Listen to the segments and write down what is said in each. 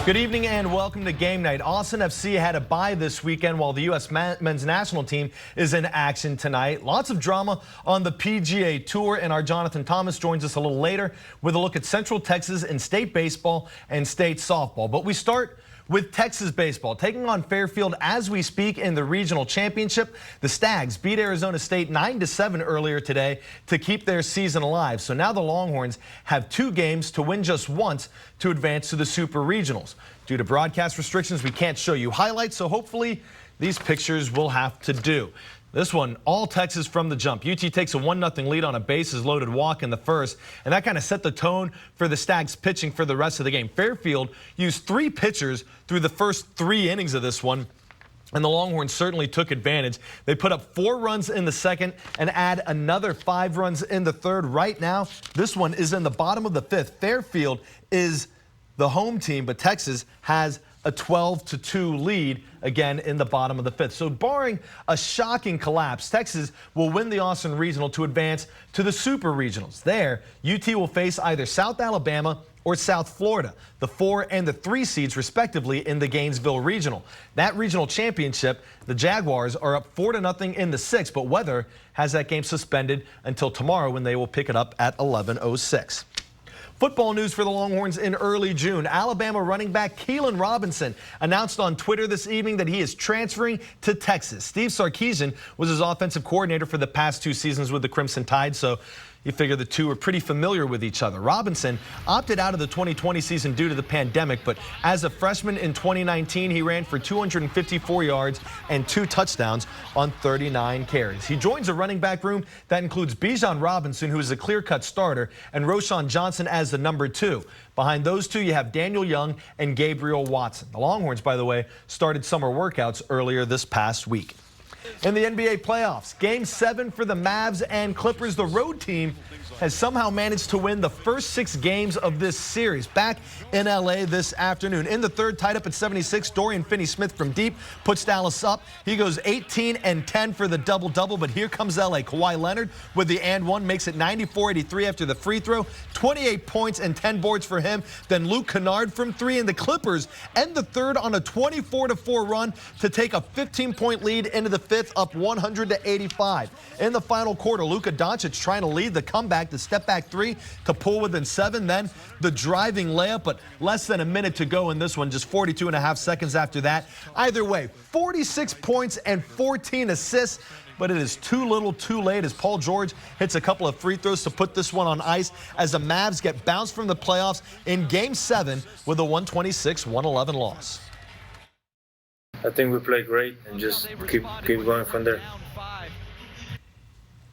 Good evening and welcome to Game Night. Austin FC had a bye this weekend while the U.S. men's national team is in action tonight. Lots of drama on the PGA Tour, and our Jonathan Thomas joins us a little later with a look at Central Texas and state baseball and state softball. But we start with Texas baseball taking on Fairfield as we speak in the regional championship. The Stags beat Arizona State 9-7 earlier today to keep their season alive. So now the Longhorns have 2 games to win just once to advance to the Super Regionals. Due to broadcast restrictions, we can't show you highlights, so hopefully these pictures will have to do. This one, all Texas from the jump. UT takes a 1-0 lead on a bases-loaded walk in the first, and that kind of set the tone for the Stags pitching for the rest of the game. Fairfield used 3 pitchers through the first 3 innings of this one, and the Longhorns certainly took advantage. They put up 4 runs in the second and add another 5 runs in the third. Right now, this one is in the bottom of the 5th. Fairfield is the home team, but Texas has a 12-2 lead again in the bottom of the 5th. So barring a shocking collapse, Texas will win the Austin Regional to advance to the Super Regionals. There, UT will face either South Alabama or South Florida, the 4 and the 3 seeds respectively in the Gainesville Regional. That regional championship, the Jaguars are up 4-0 in the 6th, but weather has that game suspended until tomorrow when they will pick it up at 11:06. Football news for the Longhorns in early June. Alabama running back Keelan Robinson announced on Twitter this evening that he is transferring to Texas. Steve Sarkisian was his offensive coordinator for the past 2 seasons with the Crimson Tide, so you figure the two are pretty familiar with each other. Robinson opted out of the 2020 season due to the pandemic, but as a freshman in 2019, he ran for 254 yards and 2 touchdowns on 39 carries. He joins a running back room that includes Bijan Robinson, who is a clear-cut starter, and Roschon Johnson as the number 2. Behind those 2, you have Daniel Young and Gabriel Watson. The Longhorns, by the way, started summer workouts earlier this past week. In the NBA playoffs, Game 7 for the Mavs and Clippers. The road team has somehow managed to win the first 6 games of this series back in L.A. this afternoon. In the third, tied up at 76, Dorian Finney-Smith from deep puts Dallas up. He goes 18 and 10 for the double-double, but here comes L.A. Kawhi Leonard with the and one, makes it 94-83 after the free throw. 28 points and 10 boards for him. Then Luke Kennard from 3, and the Clippers end the third on a 24-4 run to take a 15-point lead into the 5th, up 100-85. In the final quarter, Luka Doncic trying to lead the comeback. The step back 3 to pull within 7. Then the driving layup, but less than a minute to go in this one, just 42.5 seconds after that. Either way, 46 points and 14 assists. But it is too little too late as Paul George hits a couple of free throws to put this one on ice as the Mavs get bounced from the playoffs in Game 7 with a 126-111 loss. I think we played great and just keep going from there.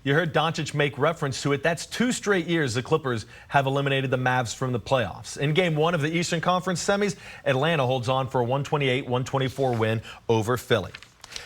You heard Doncic make reference to it. That's 2 straight years the Clippers have eliminated the Mavs from the playoffs. In Game 1 of the Eastern Conference semis, Atlanta holds on for a 128-124 win over Philly.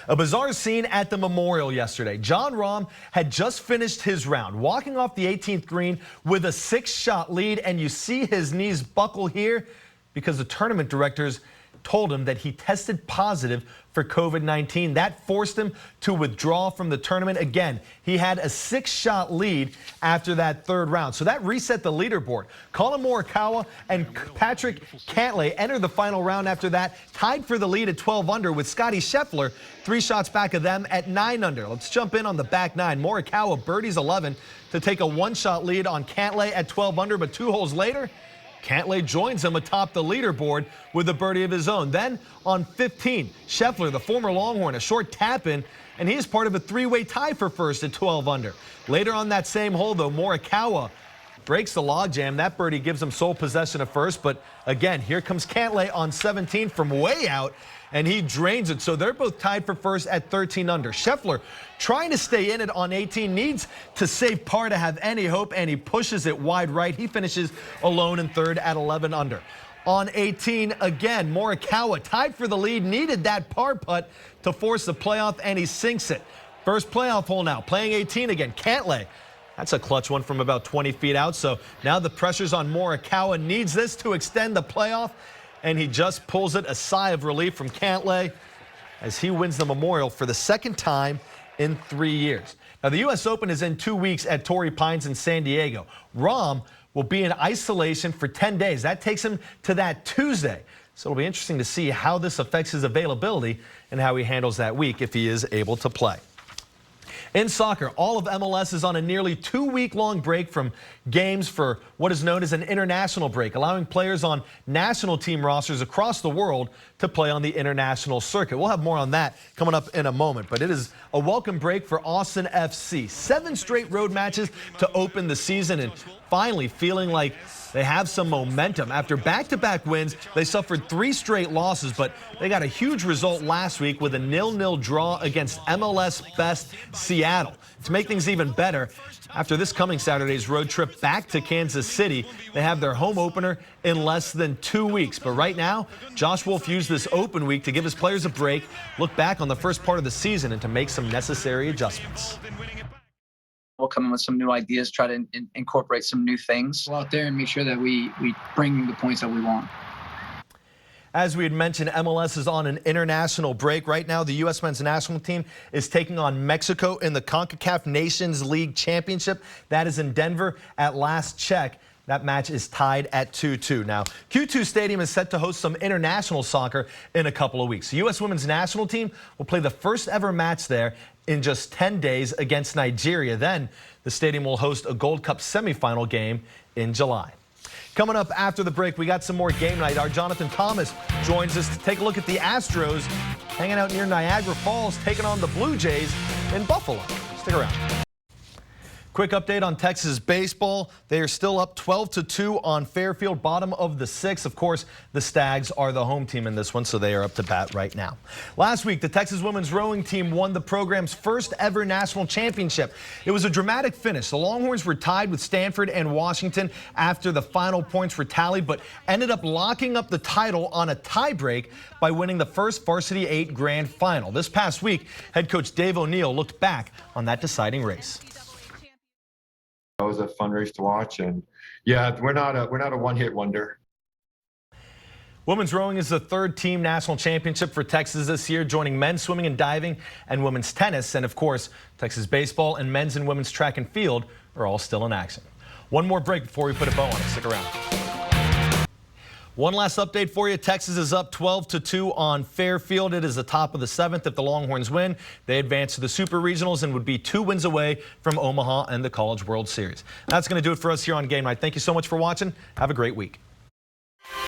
A bizarre scene at the Memorial yesterday. John Rahm had just finished his round, walking off the 18th green with a 6-shot lead, and you see his knees buckle here because the tournament directors told him that he tested positive for COVID-19. That forced him to withdraw from the tournament. Again, he had a 6-shot lead after that 3rd round. So that reset the leaderboard. Colin Morikawa and Patrick Cantlay entered the final round after that, tied for the lead at 12 under with Scottie Scheffler 3 shots back of them at 9 under. Let's jump in on the back 9. Morikawa birdies 11 to take a 1-shot lead on Cantlay at 12 under, but 2 holes later, Cantlay joins him atop the leaderboard with a birdie of his own. Then on 15, Scheffler, the former Longhorn, a short tap-in, and he is part of a 3-way tie for first at 12 under. Later on that same hole, though, Morikawa breaks the logjam. That birdie gives him sole possession of first, but again, here comes Cantlay on 17 from way out, and he drains it. So they're both tied for first at 13 under. Scheffler trying to stay in it on 18, needs to save par to have any hope, and he pushes it wide right. He finishes alone in 3rd at 11 under. On 18, again, Morikawa tied for the lead, needed that par putt to force the playoff, and he sinks it. First playoff hole now, playing 18 again. Cantlay, that's a clutch one from about 20 feet out. So now the pressure's on Morikawa, needs this to extend the playoff, and he just pulls it. A sigh of relief from Cantlay as he wins the Memorial for the 2nd time in 3 years. Now, the U.S. Open is in 2 weeks at Torrey Pines in San Diego. Rahm will be in isolation for 10 days. That takes him to that Tuesday. So it'll be interesting to see how this affects his availability and how he handles that week if he is able to play. In soccer, all of MLS is on a nearly 2-week-long break from games for what is known as an international break, allowing players on national team rosters across the world to play on the international circuit. We'll have more on that coming up in a moment, but it is a welcome break for Austin FC. 7 straight road matches to open the season and finally feeling like they have some momentum. After back-to-back wins, they suffered 3 straight losses, but they got a huge result last week with a 0-0 draw against MLS best Seattle. To make things even better, after this coming Saturday's road trip back to Kansas City, they have their home opener in less than 2 weeks. But right now, Josh Wolf used this open week to give his players a break, look back on the first part of the season, and to make some necessary adjustments. We'll come in with some new ideas, try to incorporate some new things. Go out there and make sure that we bring the points that we want. As we had mentioned, MLS is on an international break. Right now, the U.S. men's national team is taking on Mexico in the CONCACAF Nations League Championship. That is in Denver at last check. That match is tied at 2-2. Now, Q2 Stadium is set to host some international soccer in a couple of weeks. The U.S. women's national team will play the first ever match there in just 10 days against Nigeria. Then the stadium will host a Gold Cup semifinal game in July. Coming up after the break, we got some more game night. Our Jonathan Thomas joins us to take a look at the Astros hanging out near Niagara Falls, taking on the Blue Jays in Buffalo. Stick around. Quick update on Texas baseball. They are still up 12-2 on Fairfield, bottom of the 6th. Of course, the Stags are the home team in this one, so they are up to bat right now. Last week, the Texas women's rowing team won the program's first ever national championship. It was a dramatic finish. The Longhorns were tied with Stanford and Washington after the final points were tallied, but ended up locking up the title on a tiebreak by winning the first Varsity 8 grand final. This past week, head coach Dave O'Neill looked back on that deciding race. It was a fun race to watch, and yeah, we're not a one-hit wonder. Women's rowing is the 3rd team national championship for Texas this year, joining men's swimming and diving and women's tennis. And of course, Texas baseball and men's and women's track and field are all still in action. One more break before we put a bow on it. Stick around. One last update for you. Texas is up 12-2 on Fairfield. It is the top of the 7th. If the Longhorns win, they advance to the Super Regionals and would be 2 wins away from Omaha and the College World Series. That's going to do it for us here on Game Night. Thank you so much for watching. Have a great week.